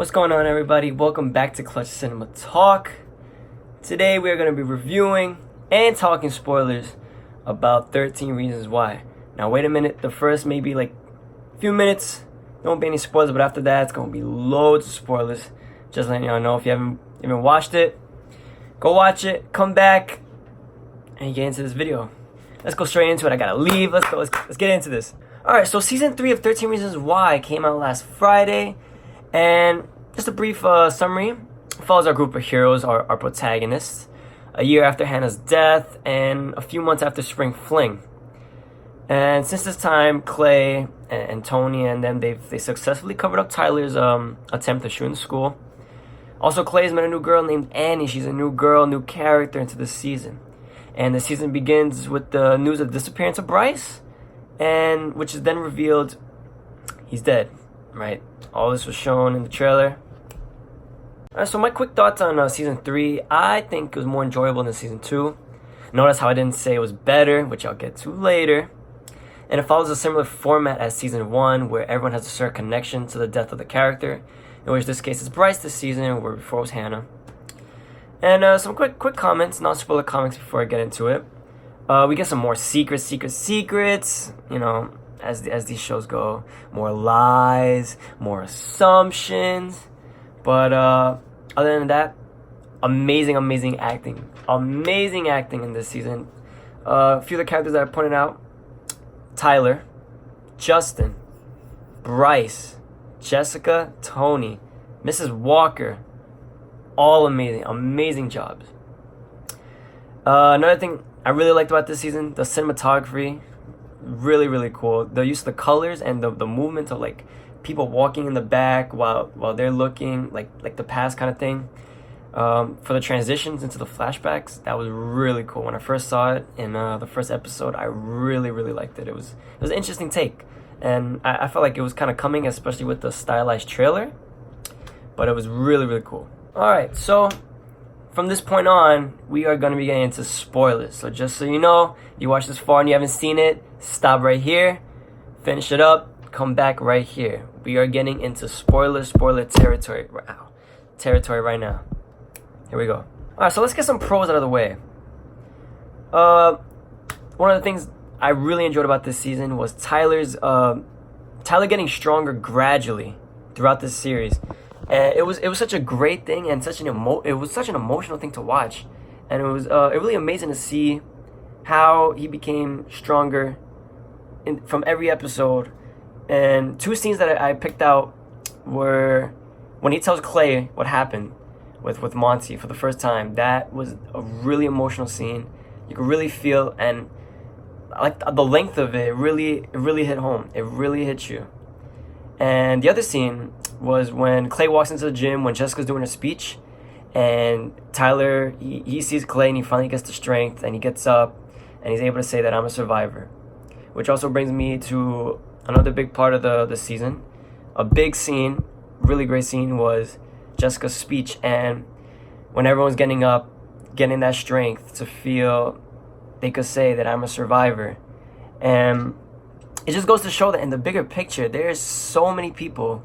What's going on, everybody? Welcome back to Clutch Cinema Talk. Today we are going to be reviewing and talking spoilers about 13 Reasons Why. Now wait a minute, the first maybe like few minutes there won't be any spoilers, but after that it's going to be loads of spoilers. Just letting y'all know, if you haven't even watched it, go watch it, come back, and get into this video. Let's go straight into it. I gotta leave. Let's get into this. Alright, so season 3 of 13 Reasons Why came out last Friday. And just a brief summary, follows our group of heroes, our protagonists, a year after Hannah's death and a few months after Spring Fling. And since this time, Clay and Tony and them, they successfully covered up Tyler's attempt to shoot in school. Also, Clay's met a new girl named Annie. She's a new girl, new character into the season. And the season begins with the news of the disappearance of Bryce, and which is then revealed he's dead, right? All this was shown in the trailer. Alright, so my quick thoughts on season 3. I think it was more enjoyable than season 2. Notice how I didn't say it was better, which I'll get to later. And it follows a similar format as season 1, where everyone has a certain connection to the death of the character, in which this case is Bryce this season, where before it was Hannah. And some quick comments, not spoiler comments before I get into it. We get some more secrets, you know, as these shows go. More lies, more assumptions. But other than that, amazing acting. Amazing acting in this season. A few of the characters that I pointed out: Tyler, Justin, Bryce, Jessica, Tony, Mrs. Walker. All amazing jobs. Another thing I really liked about this season, the cinematography. Really cool. The use of the colors and the movement of like people walking in the back while they're looking like the past kind of thing. For the transitions into the flashbacks, that was really cool. When I first saw it in the first episode, I really liked it. It was an interesting take, and I felt like it was kind of coming, especially with the stylized trailer. But it was really cool. All right, so from this point on, we are going to be getting into spoilers. So just so you know, you watched this far and you haven't seen it, stop right here, finish it up, come back right here. We are getting into spoiler territory right now. Here we go. All right, so let's get some pros out of the way. One of the things I really enjoyed about this season was Tyler getting stronger gradually throughout this series. And it was such a great thing, and it was such an emotional thing to watch, and it was really amazing to see how he became stronger from every episode. And two scenes that I picked out were when he tells Clay what happened with Monty for the first time. That was a really emotional scene. You could really feel, and like the length of it really hit home. It really hit you. And the other scene was when Clay walks into the gym when Jessica's doing her speech, and Tyler, he sees Clay and he finally gets the strength and he gets up and he's able to say that I'm a survivor. Which also brings me to another big part of the season. A big scene, really great scene, was Jessica's speech, and when everyone's getting up, getting that strength to feel they could say that I'm a survivor. And it just goes to show that in the bigger picture, there's so many people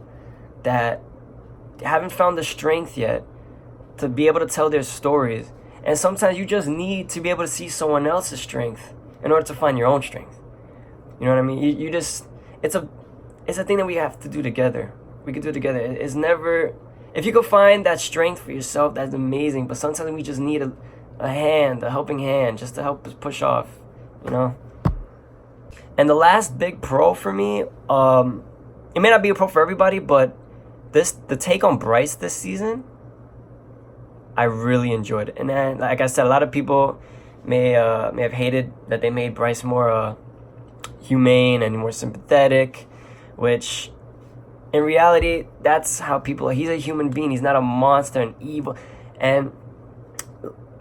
that haven't found the strength yet to be able to tell their stories. And sometimes you just need to be able to see someone else's strength in order to find your own strength. You know what I mean? You just, it's a thing that we have to do together. We can do it together. It's never, if you could find that strength for yourself, that's amazing. But sometimes we just need a helping hand, just to help us push off, you know? And the last big pro for me, it may not be a pro for everybody, but the take on Bryce this season, I really enjoyed it. And then, like I said, a lot of people may have hated that they made Bryce more humane and more sympathetic, which in reality, that's how people are. He's a human being. He's not a monster and evil. And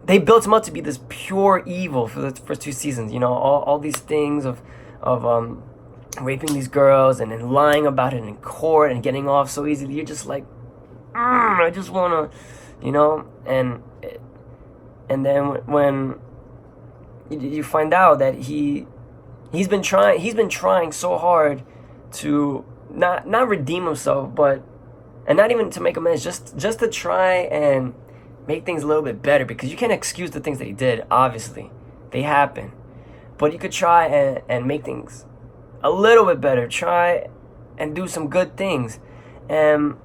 they built him up to be this pure evil for the first 2 seasons. You know, all these things of raping these girls and then lying about it in court and getting off so easily. You're just like, I just want to, you know. And then when you find out that he's been trying so hard to not redeem himself, but And not even to make amends, just to try and make things a little bit better, because you can't excuse the things that he did. Obviously, they happen, but you could try and make things a little bit better. Try and do some good things. And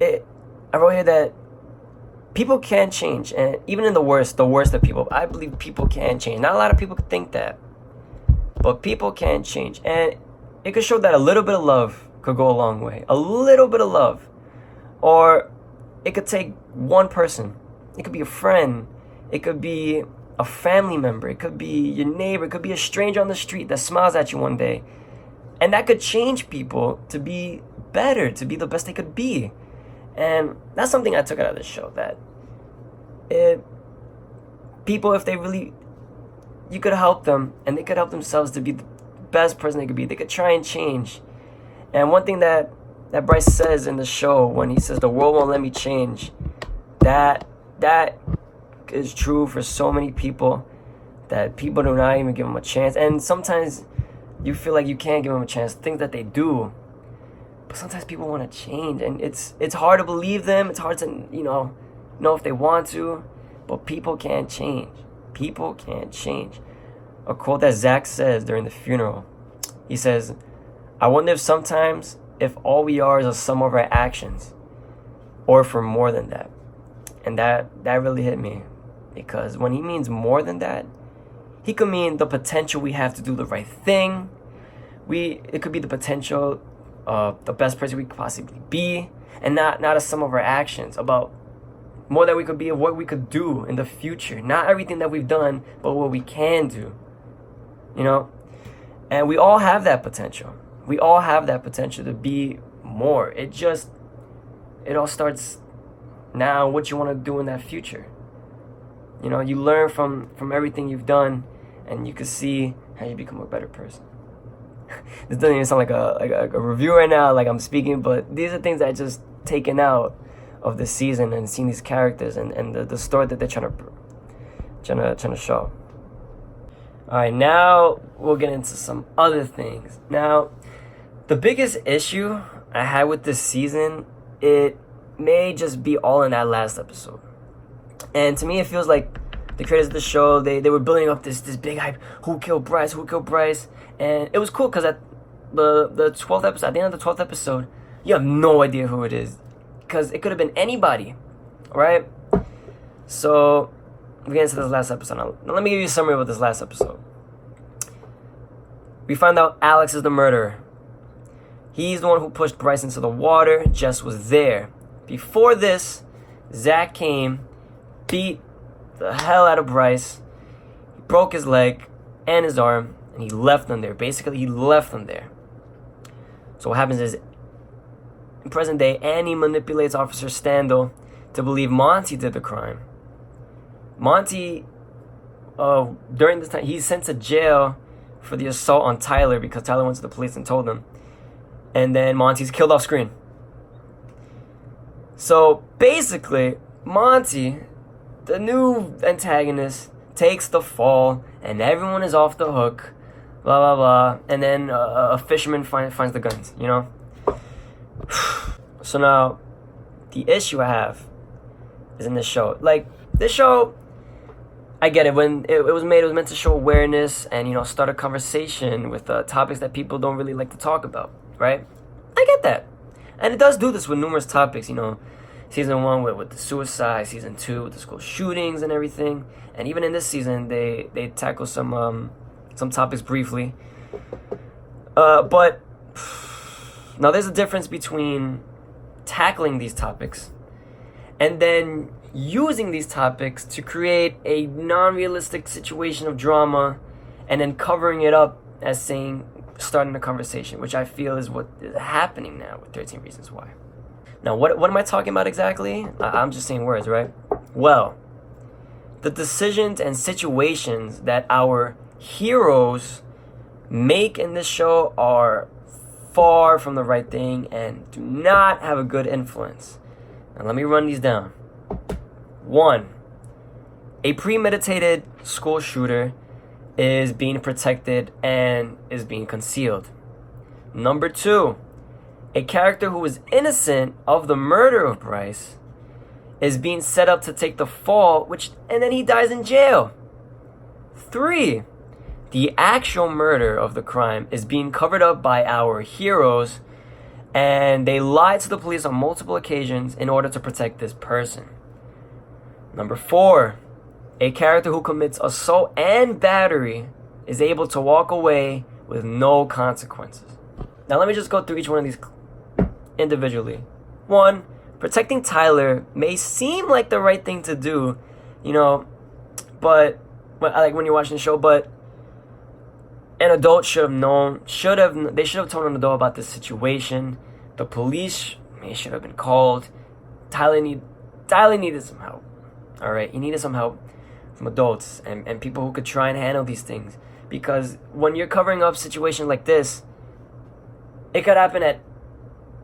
I wrote here that people can change, and even in the worst of people, I believe people can change. Not a lot of people think that, but people can change, and it could show that a little bit of love could go a long way. A little bit of love. Or it could take one person. It could be a friend. It could be a family member. It could be your neighbor. It could be a stranger on the street that smiles at you one day. And that could change people to be better, to be the best they could be. And that's something I took out of this show, that people, if they really, you could help them, and they could help themselves to be the best person they could be. They could try and change. And one thing that Bryce says in the show, when he says the world won't let me change, that is true for so many people, that people do not even give them a chance. And sometimes you feel like you can't give them a chance, things that they do. But sometimes people want to change, and it's hard to believe them. It's hard to know if they want to, but people can't change. People can't change. A quote that Zach says during the funeral, he says, "I wonder if all we are is a sum of our actions, or for more than that." And that really hit me, because when he means more than that, he could mean the potential we have to do the right thing. It could be the potential of the best person we could possibly be, and not a sum of our actions, about more that we could be, of what we could do in the future. Not everything that we've done, but what we can do. And we all have that potential. We all have that potential to be more. It all starts now, what you want to do in that future. You learn from everything you've done, and you can see how you become a better person. This doesn't even sound like a review right now, like I'm speaking, but these are things that I just taken out of this season, and seeing these characters and the story that they're trying to show. All right, now we'll get into some other things. Now, the biggest issue I had with this season, it may just be all in that last episode. And to me, it feels like the creators of the show, they were building up this big hype. Who killed Bryce? And it was cool, because at the 12th episode, at the end of the 12th episode, you have no idea who it is, because it could have been anybody, right? So we get into this last episode. Now let me give you a summary of this last episode. We find out Alex is the murderer. He's the one who pushed Bryce into the water. Jess was there. Before this, Zach came, beat the hell out of Bryce, he broke his leg and his arm, and he left them there. Basically, he left them there. So what happens is, in present day, Annie manipulates Officer Standel to believe Monty did the crime. Monty, during this time, he's sent to jail for the assault on Tyler, because Tyler went to the police and told them. And then Monty's killed off screen. So basically, Monty, the new antagonist, takes the fall, and everyone is off the hook, blah, blah, blah. And then a fisherman finds the guns, So now, the issue I have is in this show. Like, this show, I get it. When it was made, it was meant to show awareness and, start a conversation with topics that people don't really like to talk about, right? I get that. And it does do this with numerous topics, Season 1 with the suicide, Season 2 with the school shootings and everything. And even in this season, they tackle some topics briefly. But now there's a difference between tackling these topics and then using these topics to create a non-realistic situation of drama, and then covering it up as starting a conversation, which I feel is what is happening now with 13 Reasons Why. Now, what am I talking about exactly? I'm just saying words, right? Well, the decisions and situations that our heroes make in this show are far from the right thing and do not have a good influence. Now, let me run these down. 1, a premeditated school shooter is being protected and is being concealed. Number 2, A character who is innocent of the murder of Bryce is being set up to take the fall, and then he dies in jail. 3, the actual murder of the crime is being covered up by our heroes, and they lied to the police on multiple occasions in order to protect this person. Number 4, a character who commits assault and battery is able to walk away with no consequences. Now let me just go through each one of these individually. 1, protecting Tyler may seem like the right thing to do, but like when you're watching the show, but an adult should have known, they should have told an adult about this situation. The police should have been called. Tyler needed some help. All right, he needed some help from adults and people who could try and handle these things. Because when you're covering up situations like this, it could happen at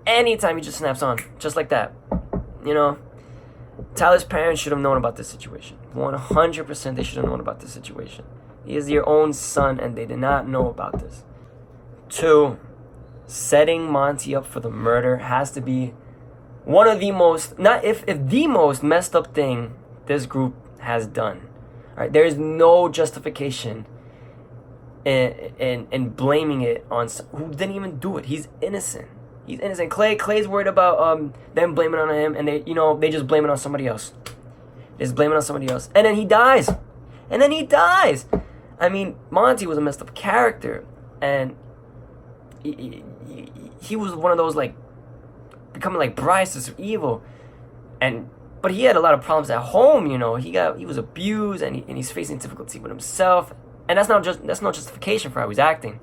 any time he just snaps on, just like that. Tyler's parents should have known about this situation. 100% they should have known about this situation. He is your own son and they did not know about this. 2, setting Monty up for the murder has to be one of the most, not if the most messed up thing this group has done. All right, there is no justification in blaming it on who didn't even do it. He's innocent. He's innocent. Clay's worried about them blaming it on him, and they just blame it on somebody else. They just blame it on somebody else, and then he dies. I mean, Monty was a messed up character, and he was one of those like becoming like Bryce, this evil, but he had a lot of problems at home. He was abused, and he's facing difficulty with himself, and that's no justification for how he's acting,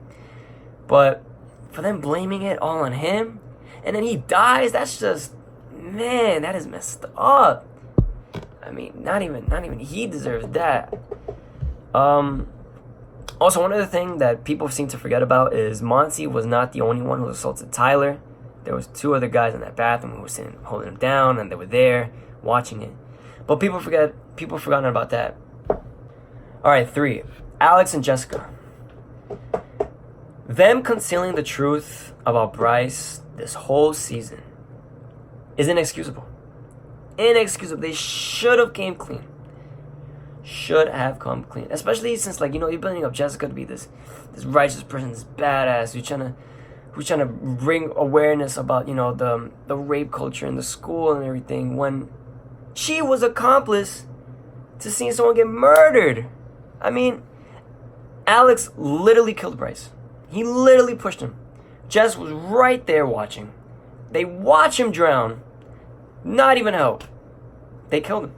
but for them blaming it all on him, and then he dies, that's just, man, that is messed up. I mean, not even he deserves that. Also, one other thing that people seem to forget about is Monty was not the only one who assaulted Tyler. There was 2 other guys in that bathroom who were holding him down, and they were there watching it. But people forgotten about that. All right, 3, Alex and Jessica. Them concealing the truth about Bryce this whole season is inexcusable. They should have come clean. Especially since, you're building up Jessica to be this righteous person, this badass who's trying to bring awareness about, the rape culture in the school and everything, when she was accomplice to seeing someone get murdered. I mean, Alex literally killed Bryce. He literally pushed him. Jess was right there watching. They watch him drown. Not even help. They killed him.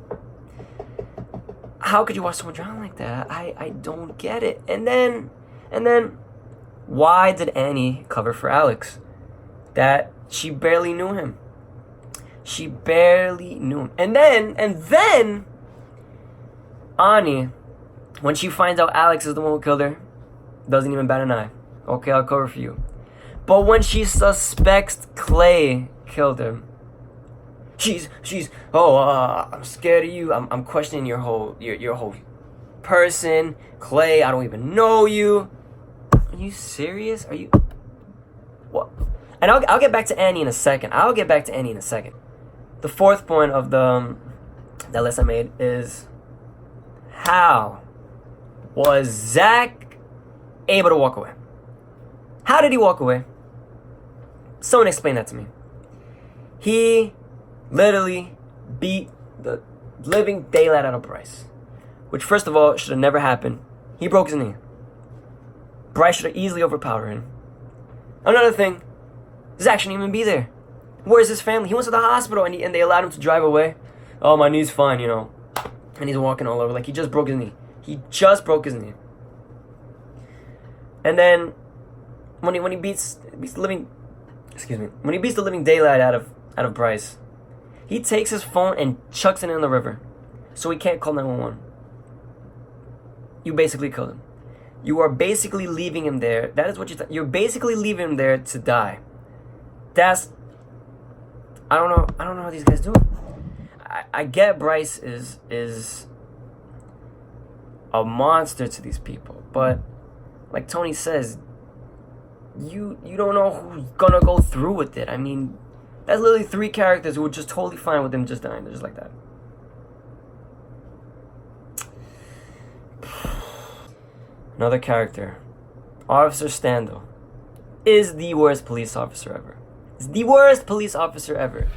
How could you watch someone drown like that? I don't get it. And then, why did Annie cover for Alex? That she barely knew him. And then, Ani, when she finds out Alex is the one who killed her, doesn't even bat an eye. Okay, I'll cover for you. But when she suspects Clay killed him, she's I'm scared of you. I'm questioning your whole person. Clay, I don't even know you. Are you serious? Are you what? And I'll get back to Annie in a second. The 4th point of that list I made is, how was Zach able to walk away? How did he walk away? Someone explain that to me. He literally beat the living daylight out of Bryce, which, first of all, should have never happened. He broke his knee. Bryce should have easily overpowered him. Another thing, Zach shouldn't even be there. Where's his family? He went to the hospital and they allowed him to drive away. Oh, my knee's fine, And he's walking all over like he just broke his knee. And then when he beats the living daylight out of Bryce, he takes his phone and chucks it in the river, so he can't call 911. You basically killed him. You are basically leaving him there. That is what you're basically leaving him there to die. I don't know how these guys do it. I get Bryce is a monster to these people, but like Tony says, you don't know who's gonna go through with it. I mean, that's literally 3 characters who were just totally fine with him just dying, just like that. Another character, Officer Stando, is the worst police officer ever. It's the worst police officer ever.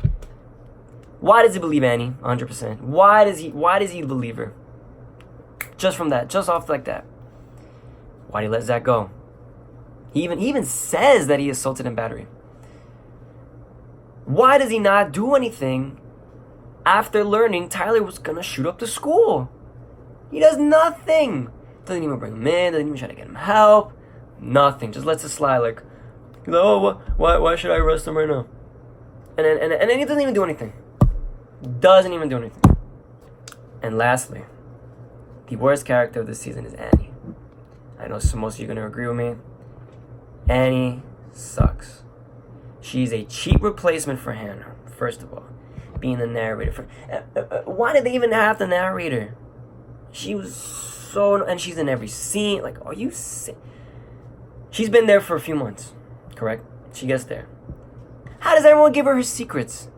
Why does he believe Annie? 100%. Why does he believe her? Just from that, just off like that. Why did he let Zach go? He even says that he assaulted and battery. Why does he not do anything after learning Tyler was gonna shoot up the school? He does nothing. Doesn't even bring him in. Doesn't even try to get him help. Nothing. Just lets it slide. Like, oh, why should I arrest him right now? And then he doesn't even do anything. Doesn't even do anything. And lastly, the worst character of this season is Annie. I know most of you are gonna agree with me. Annie sucks. She's a cheap replacement for Hannah. First of all, being the narrator. Why did they even have the narrator? She was so, and she's in every scene. Like, are you sick? She's been there for a few months, correct? She gets there. How does everyone give her secrets?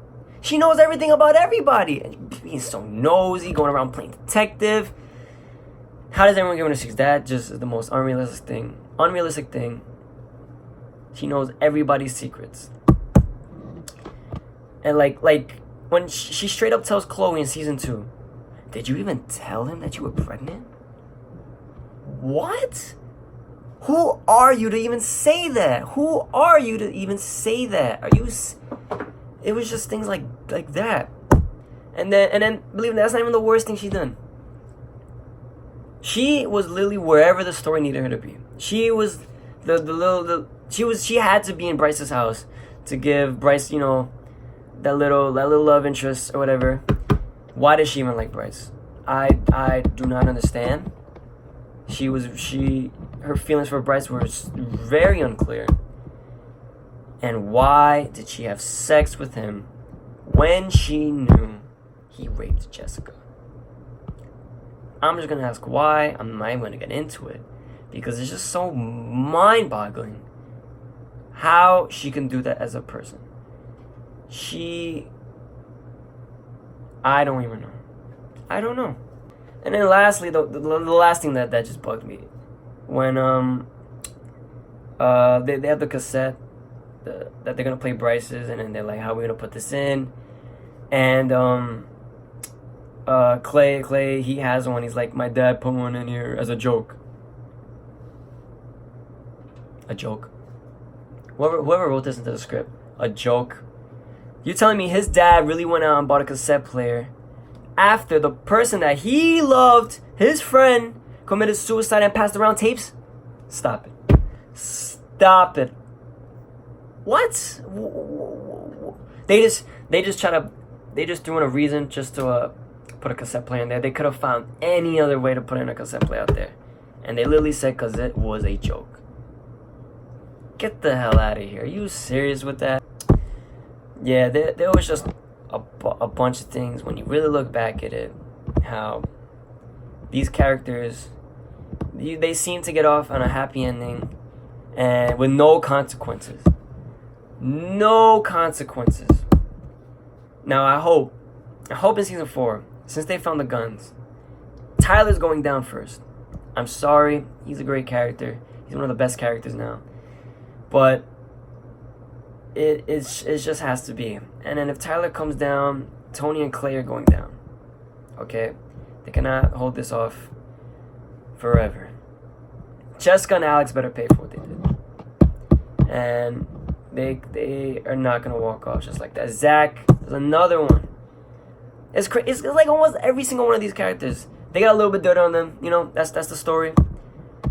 She knows everything about everybody. And being so nosy, going around playing detective. How does everyone give her secrets? That just is the most unrealistic thing. Unrealistic thing. She knows everybody's secrets. And like when she straight up tells Chloe in season 2, did you even tell him that you were pregnant? What? Who are you to even say that? Who are you to even say that? Are you? It was just things like that. And then believe me, that's not even the worst thing she's done. She was literally wherever the story needed her to be. She was she had to be in Bryce's house to give Bryce, you know, that little love interest or whatever. Why does she even like Bryce? I do not understand. Her feelings for Bryce were very unclear. And why did she have sex with him when she knew he raped Jessica? I'm just gonna ask why. I'm not even gonna get into it because it's just so mind-boggling how she can do that as a person. I don't even know. I don't know. And then lastly, the last thing that just bugged me, when they have the cassette that they're gonna play Bryce's, and then they're like, how are we gonna put this in? And Clay, he has one. He's like, my dad put one in here as a joke. A joke. Whoever wrote this into the script, a joke. You telling me his dad really went out and bought a cassette player after the person that he loved, his friend, committed suicide and passed around tapes? Stop it. Stop it. What? They just threw in a reason just to put a cassette player in there. They could have found any other way to put in a cassette player out there. And they literally said because it was a joke. Get the hell out of here. Are you serious with that? Yeah, there was just a bunch of things when you really look back at it. How these characters, they seem to get off on a happy ending and with no consequences. No consequences. Now I hope in season 4, since they found the guns, Tyler's going down first. I'm sorry, he's a great character. He's one of the best characters now. But it just has to be. And then if Tyler comes down, Tony and Clay are going down. Okay? They cannot hold this off forever. Jessica and Alex better pay for what they did. And they are not going to walk off just like that. Zach is another one. It's like almost every single one of these characters. They got a little bit dirt on them. You know, that's the story.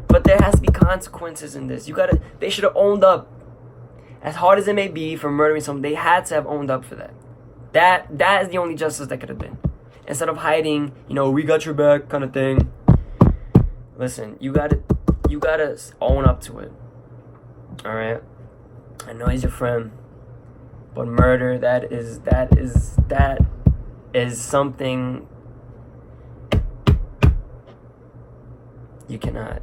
But there has to be consequences in this. They should have owned up. As hard as it may be for murdering someone, they had to have owned up for that. That is the only justice that could have been. Instead of hiding, you know, we got your back kind of thing. Listen, you gotta own up to it. Alright? I know he's your friend. But murder, that is something you cannot,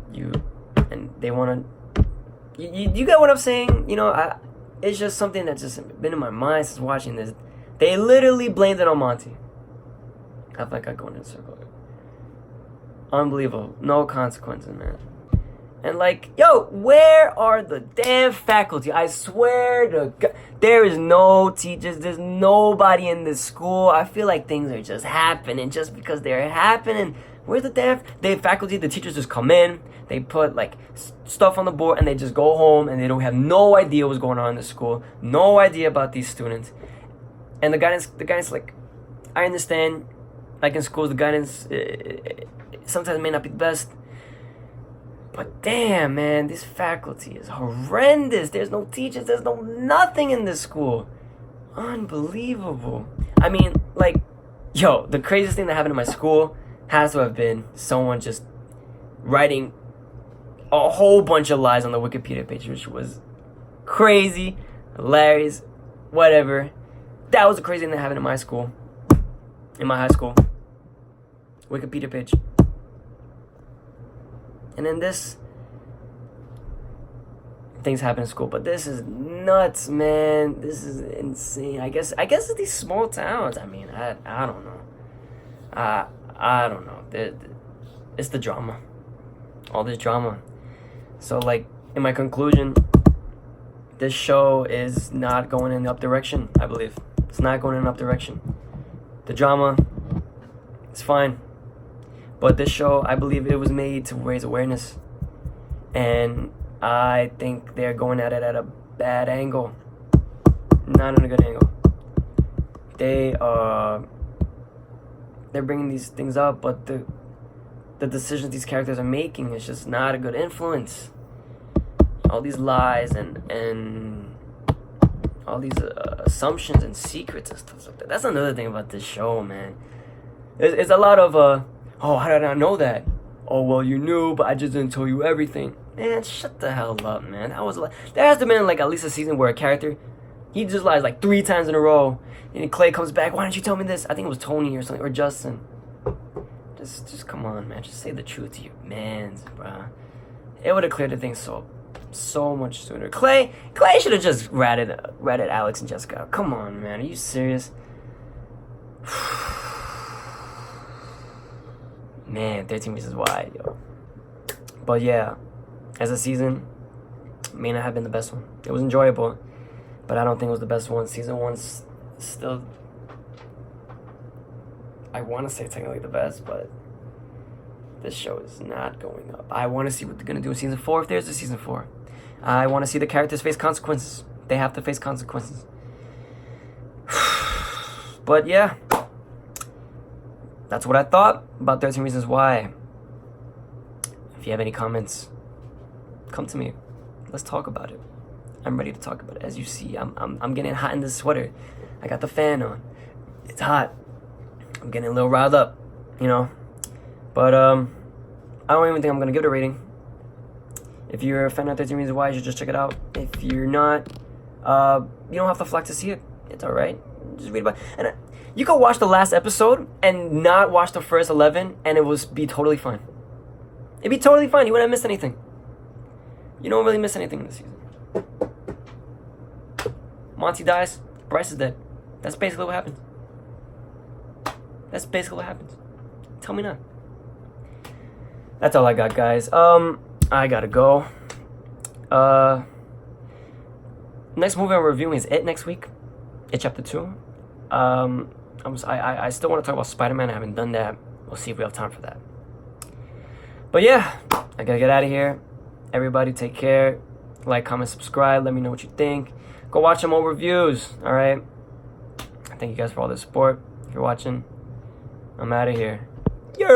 and they want to you get what I'm saying? You know, it's just something that's just been in my mind since watching this. They literally blamed it on Monty. I feel like I'm going in a circle. Unbelievable. No consequences, man. And like, yo, where are the damn faculty? I swear to God, there is no teachers. There's nobody in this school. I feel like things are just happening just because they're happening. Where's the damn faculty? The teachers just come in. They put like stuff on the board and they just go home and they don't have no idea what's going on in the school. No idea about these students. And the guidance, like, I understand, like in schools, the guidance sometimes may not be the best. But damn, man, this faculty is horrendous. There's no teachers. There's no nothing in this school. Unbelievable. I mean, like, yo, the craziest thing that happened in my school has to have been someone just writing a whole bunch of lies on the Wikipedia page, which was crazy, hilarious, whatever. That was the crazy thing that happened in my school, in my high school. Wikipedia page. And then things happen in school, but this is nuts, man. This is insane. I guess it's these small towns. I mean, I don't know. I don't know. It's the drama. All this drama. So, like, in my conclusion, this show is not going in the up direction, I believe. It's not going in the up direction. The drama, it's fine. But this show, I believe it was made to raise awareness. And I think they're going at it at a bad angle. Not in a good angle. They're bringing these things up, but the decisions these characters are making is just not a good influence. All these lies and all these assumptions and secrets and stuff like that. That's another thing about this show, man. It's a lot of oh, how did I know that? Oh, well, you knew, but I just didn't tell you everything. Man, shut the hell up, man. There has to be like at least a season where a character, he just lies like 3 times in a row, and Clay comes back. Why didn't you tell me this? I think it was Tony or something, or Justin. Just come on, man. Just say the truth to your mans, bruh. It would have cleared the thing so much sooner. Clay should have just ratted Alex and Jessica. Come on, man. Are you serious? Man, 13 Reasons Why, yo. But yeah, as a season, may not have been the best one. It was enjoyable, but I don't think it was the best one. Season 1's still, I want to say technically the best, but this show is not going up. I want to see what they're going to do in season 4 if there's a season 4. I want to see the characters face consequences. They have to face consequences. But yeah, that's what I thought about 13 Reasons Why. If you have any comments, come to me. Let's talk about it. I'm ready to talk about it. As you see, I'm getting hot in this sweater. I got the fan on. It's hot. I'm getting a little riled up, you know. But I don't even think I'm gonna give it a rating. If you're a fan of 13 Reasons Why, you should just check it out. If you're not, you don't have to flock to see it. It's alright. Just read about it. And you could watch the last episode and not watch the first 11, and it would be totally fine. It'd be totally fine. You wouldn't miss anything. You don't really miss anything in this season. Monty dies. Bryce is dead. That's basically what happens. That's basically what happens. Tell me not. That's all I got, guys. I gotta go. Next movie I'm reviewing is It next week. It Chapter 2. I still want to talk about Spider-Man. I haven't done that. We'll see if we have time for that. But yeah, I gotta get out of here. Everybody take care. Like, comment, subscribe. Let me know what you think. Go watch some old reviews, alright? Thank you guys for all the support. If you're watching, I'm out of here. Yeah.